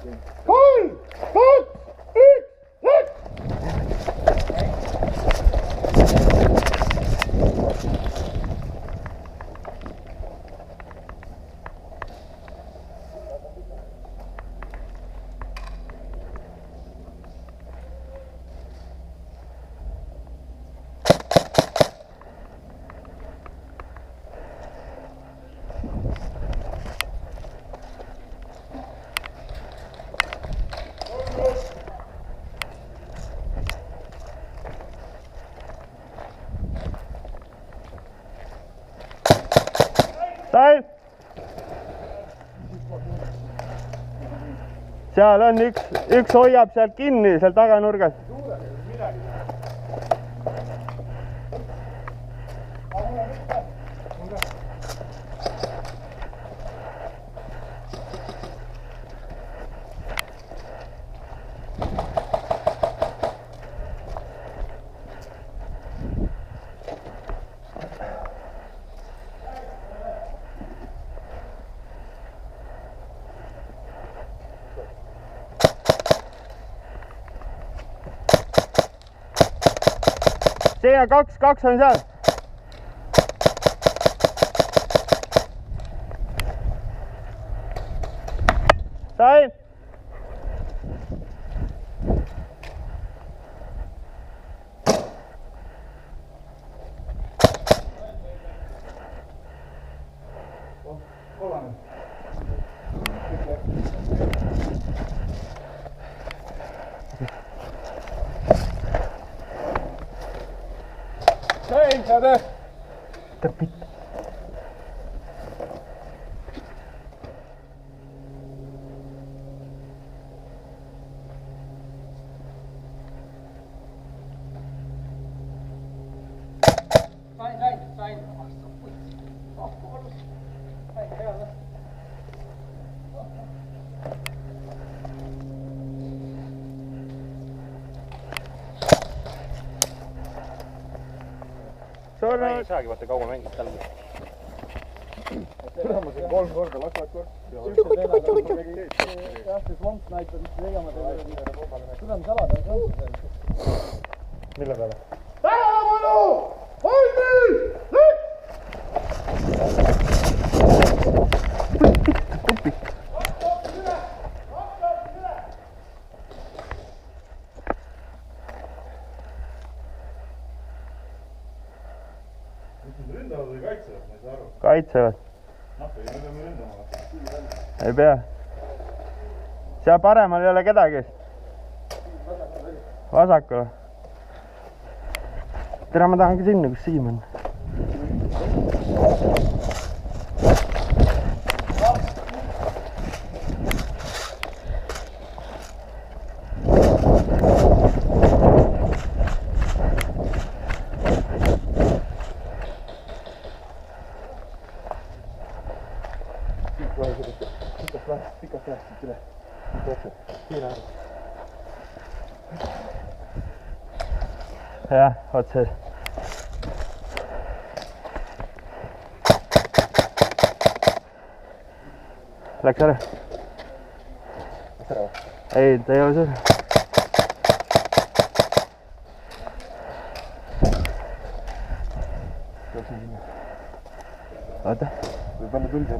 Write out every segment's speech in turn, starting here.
3, 2, 1, läks! Sain! Seal on üks hoiab sealt kinni, seal taganurgas. See ja kaks on seal. Sain! Sain, saade! Täpit. Sain. Ma ei saagi, vaata kaua mängid tal. Seda ma siin 3 korda lakad kord. Jah, see swamp sniper, mis tegema teile. Seda on salada, see on see. Mille peale? Tähelepanu! Hoidri! Läks! Tupik. Ründavad või kaitsevad, ma ei saa aru. Kaitsevad. Ei, me peame ründama. Ei pea. Seal paremal ei ole kedagi. Vasakul. Tere, ma tahan ka sinna, kus Siim on. Pikalt päästit üle. Jah, otse. Läks ära? Ei, ta ei ole see. Oota. Või panna tulge.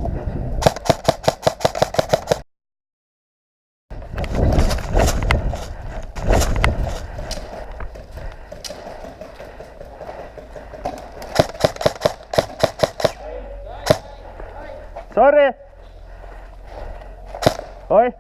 Sorry! Oi!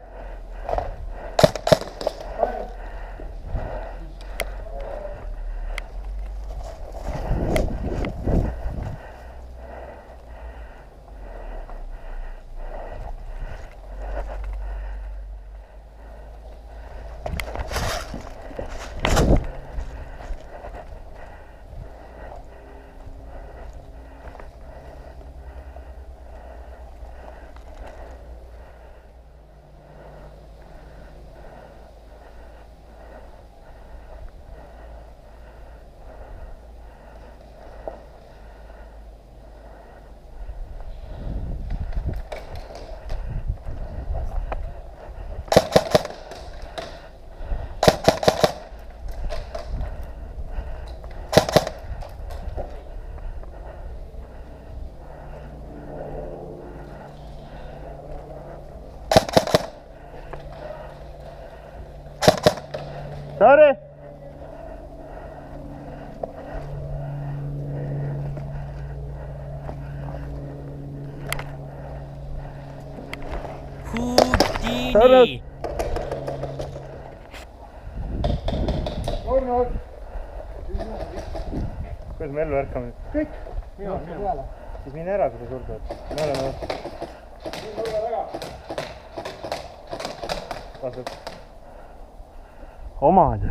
Sorry. Houdini. Kuidas me ellu ärkame? Kõik. Mina peale. Siis mine ära, kui sa surdad. Me oleme... Vastab. Omad.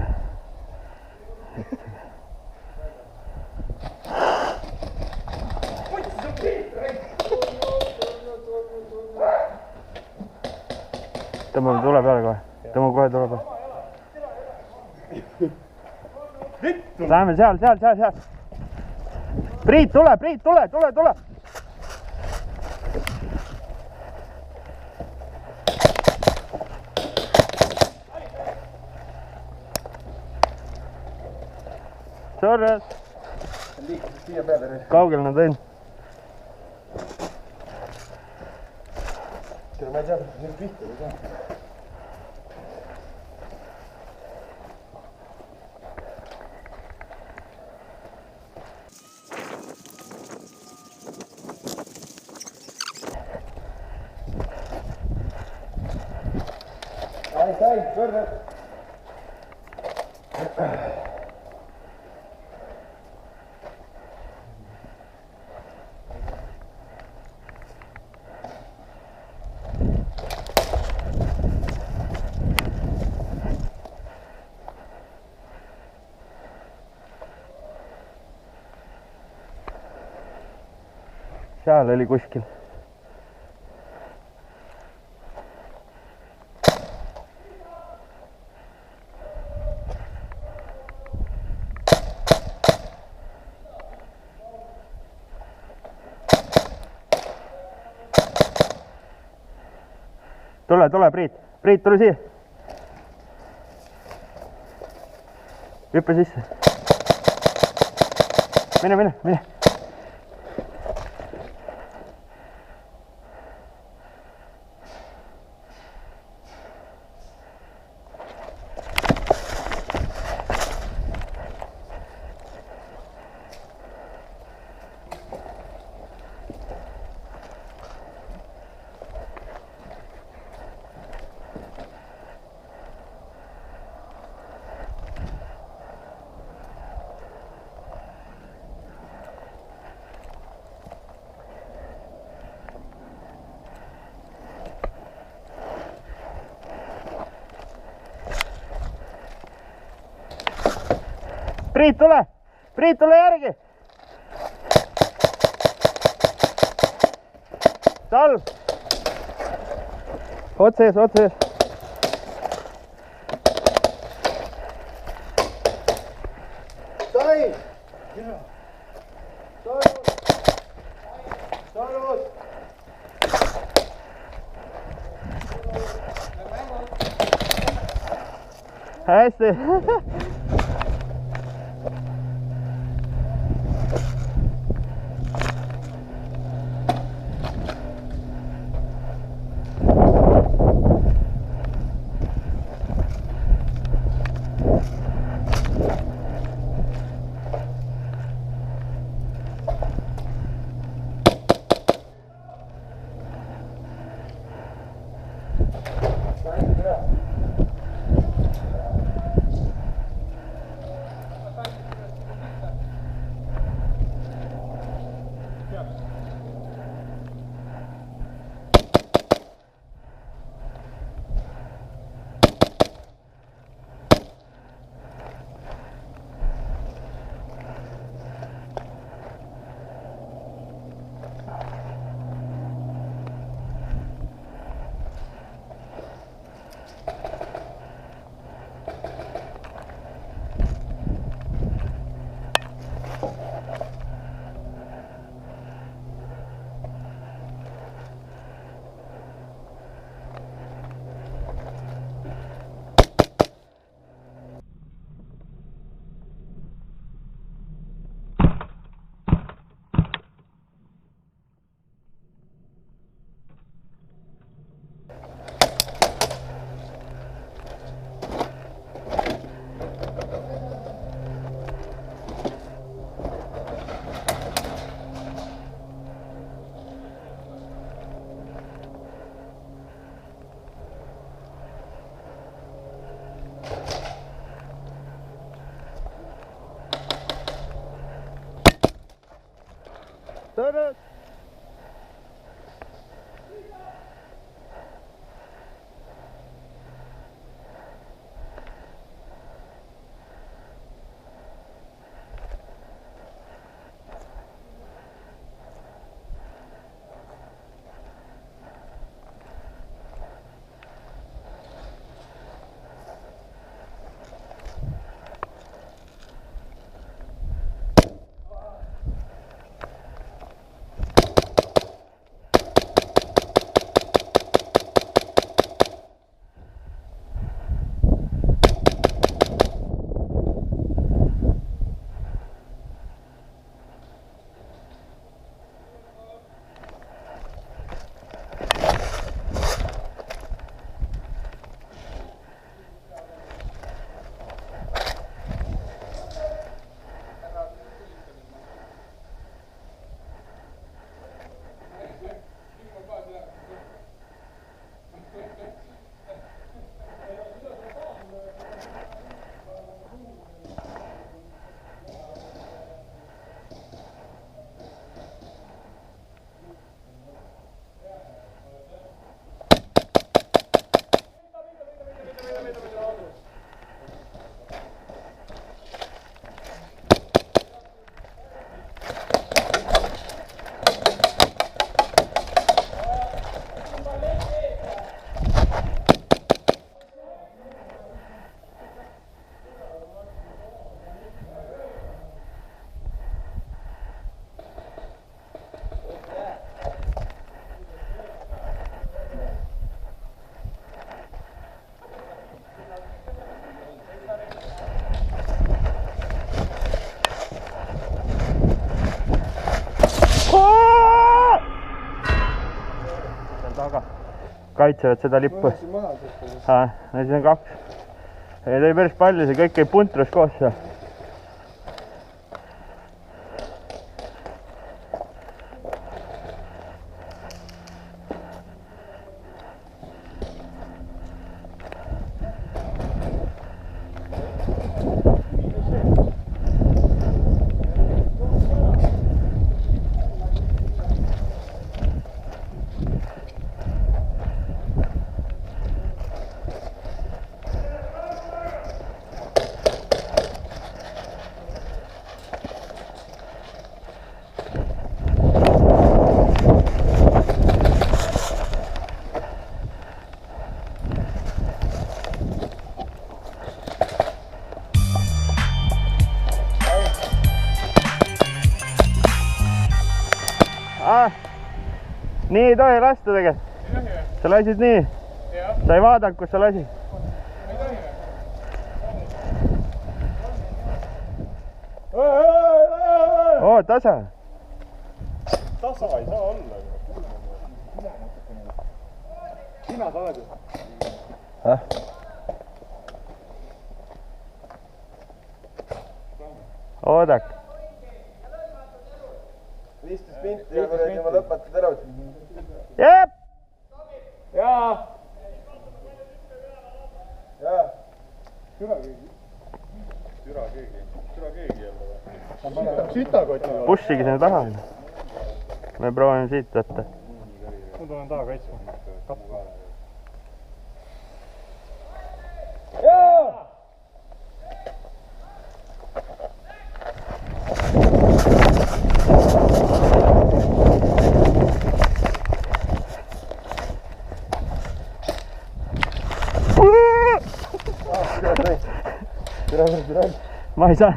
Tõmbame tule peale kohe. Tõmbame kohe tule peale. Läheme seal. Priit, tule. Sorry. Liikusid siia peale. Kaugel nad on? Ma ei tea, nüüd pihta ei tea. Sai, pöörde. Seal oli kuskil. Tule, Priit. Priit, tule siia. Hüppe sisse. Mine. Priit, tule järgi. Salv. Otse ees. Sai. Hästi. Sõrmed. Taga kaitsevad seda lippu. Neid on 2. Neid oli päris palju, see kõik käib puntras koos seal. Nii ei tohi lasta tegelikult. Sa lasid nii. Sa ei vaadanud, kus sa lasid. Oo, tasa. Tasa ei saa olla. Sina sa oled ju. Oodak. 15 minti ja kuradi ma lõpetad ära. Jep! Jaa! Jaa! Türa keegi jälle või? Sitakoti või? Pushigi sinna taha. Me proovime siit võtta. Ma tulen taha kaitsma. Kappu. Jaa! Ma ei saa.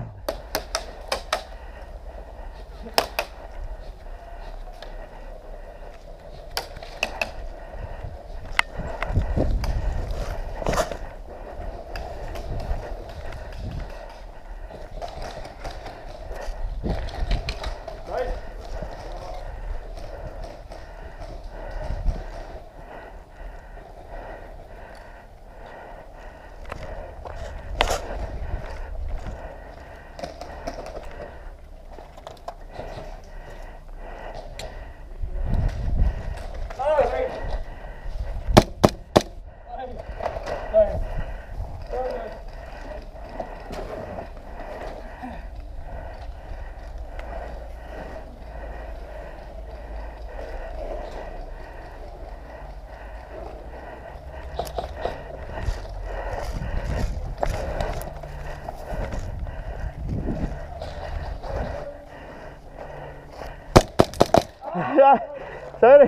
Sorry,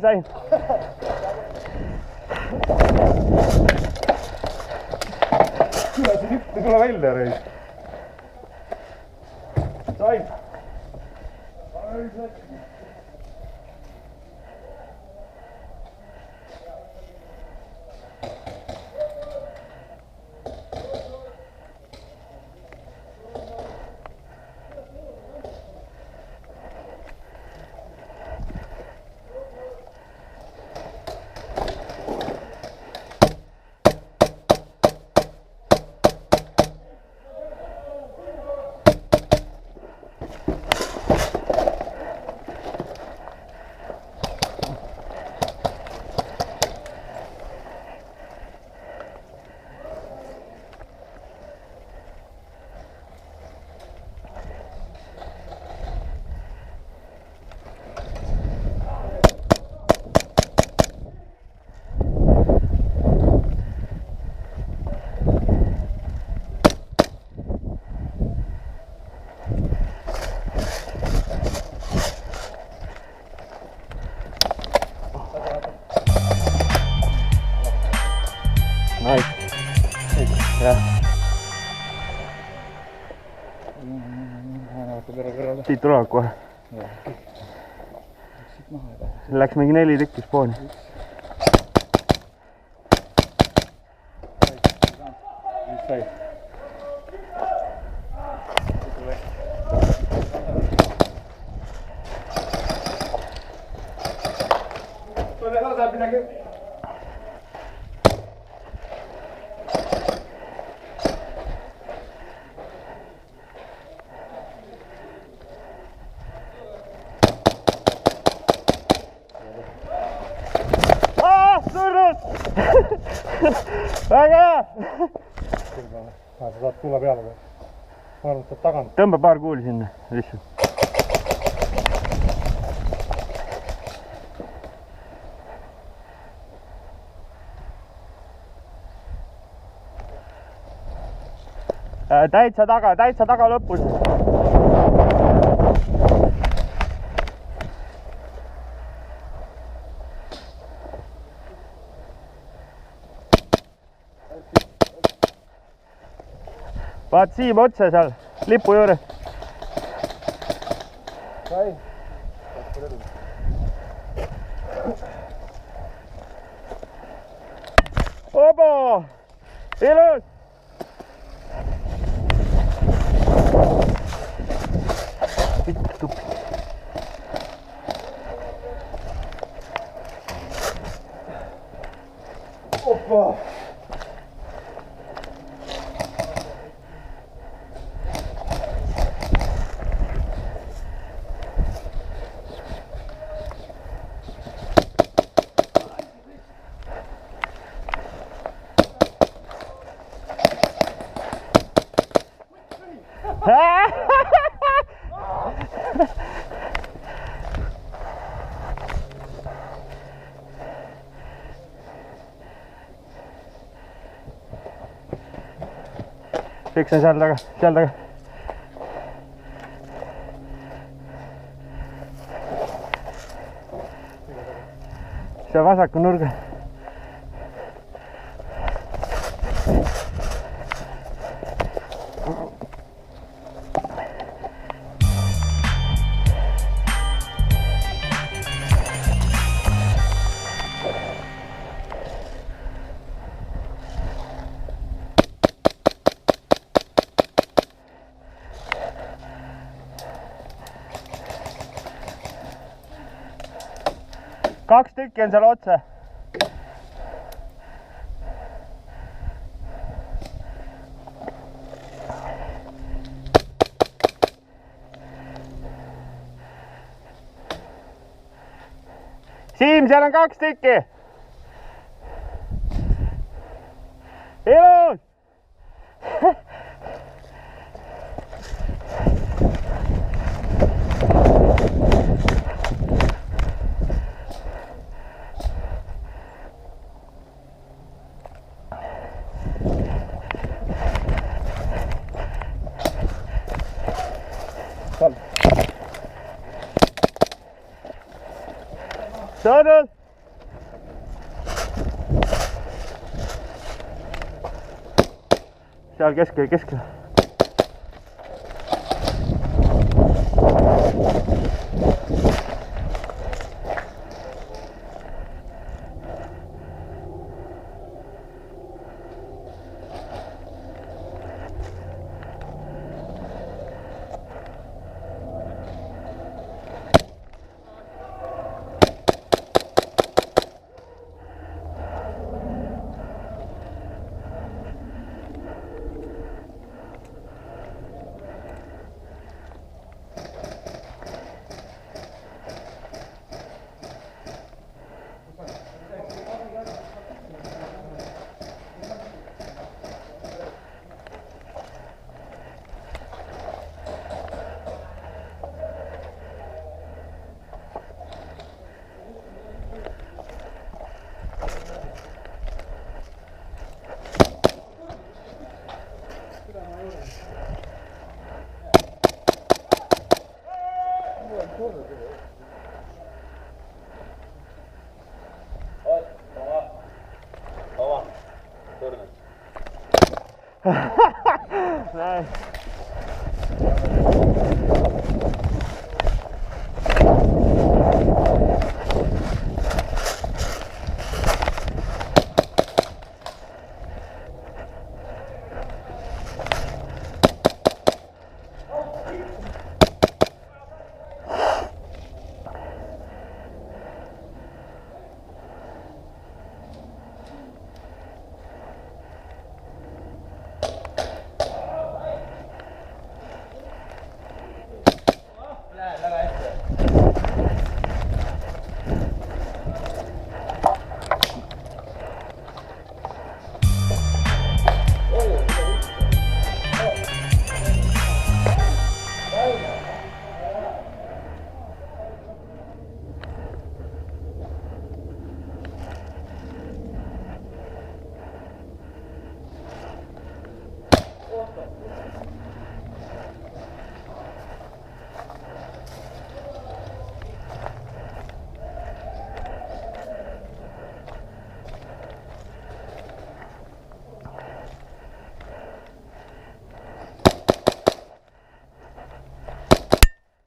sain. Kuule, see lipp ei tule välja, Reis. Sain. Siit tulevad kohe. Läks mingi 4 tükki spooni. Väga hea! Sa saad tulla peale või? Ma arvan, et saad tagant. Tõmba paar kuuli sinna, lihtsalt. Täitsa taga lõpus. Vaat Siim otse seal lipu juures. Sai. Obo! Ilus! Vittu. Oppa! Üks on seal taga, seal taga. Seal vasaku nurga. Kaks tükki on seal otse. Siim, seal on 2 tükki. Ilus! saanud. seal keskel. Näin.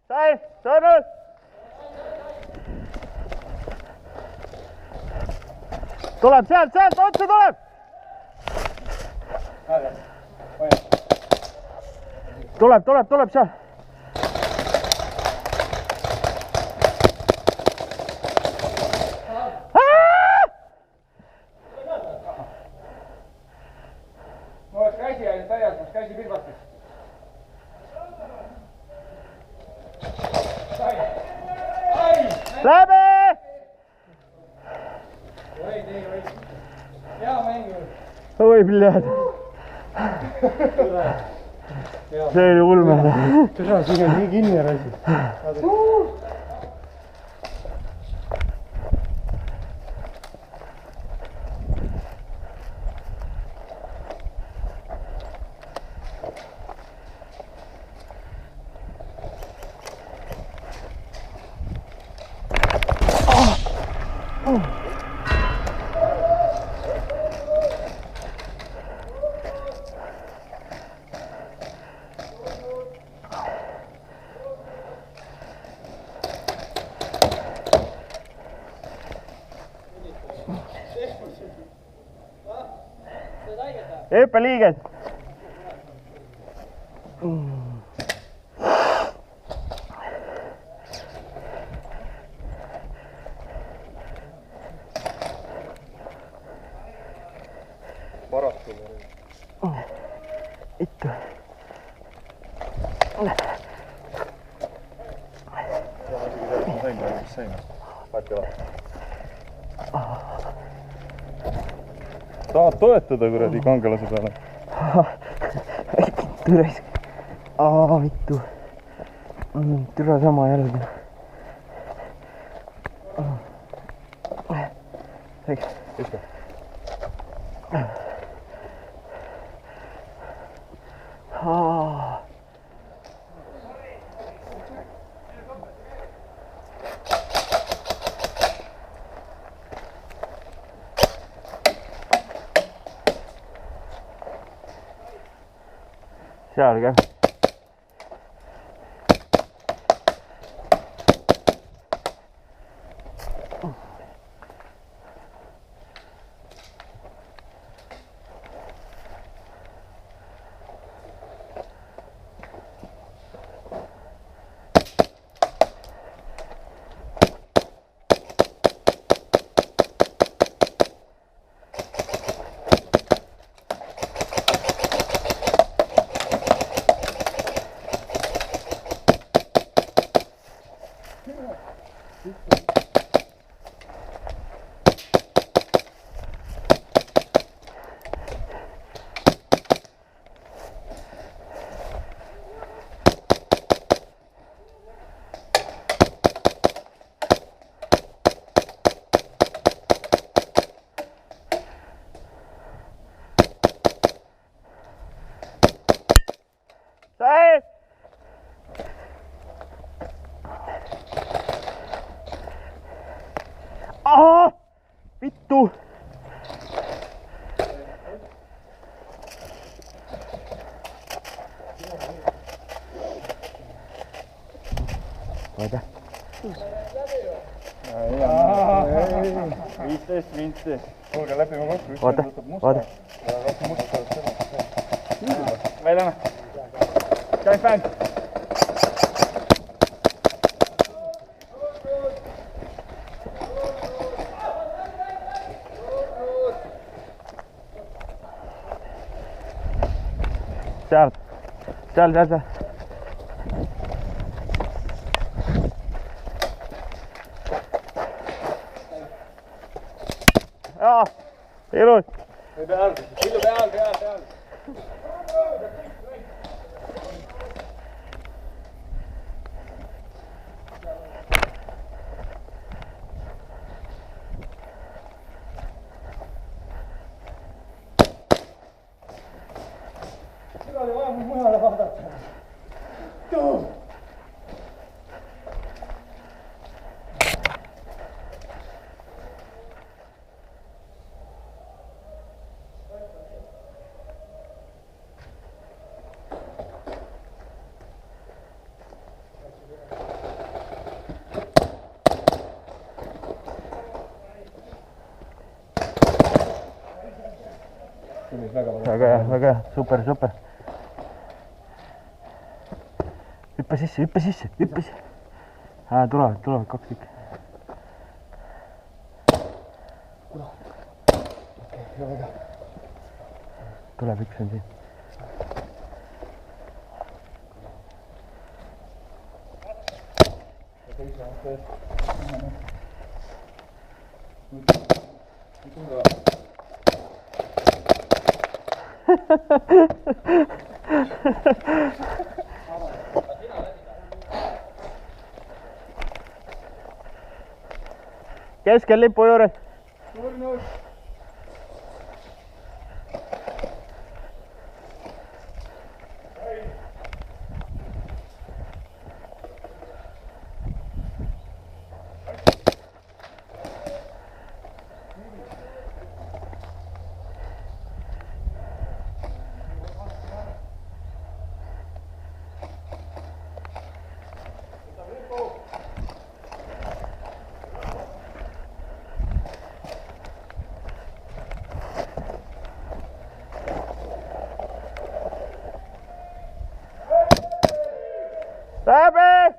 Sai, saanud. Tuleb sealt, otsa tuleb. Tuleb seal. Mul oleks käsi ainult väljas, kus käsi pilbatas. Läbi! Hea mängu. Oi, bled. See oli ulme. Türa, siin on nii kinni rasi. Hüppeliiged. Ittu. Tahad toetada kuradi kangelase peale? Vittu. Türa sama jällegi. Istu. seal käib. Sai! Aha! Vittu! Vaata. 15 . Kuulge, lepime kokku. Vaata, vaata. Väidame. Käis mäng. seal . Jaa, ilus. Pillu peal. Seda oli vaja mujale vaadata. Väga hea, super . Hüppa sisse . Tulevad 2 tükki. Tuleb üks on siin. Keskel lipu juures. Läbi!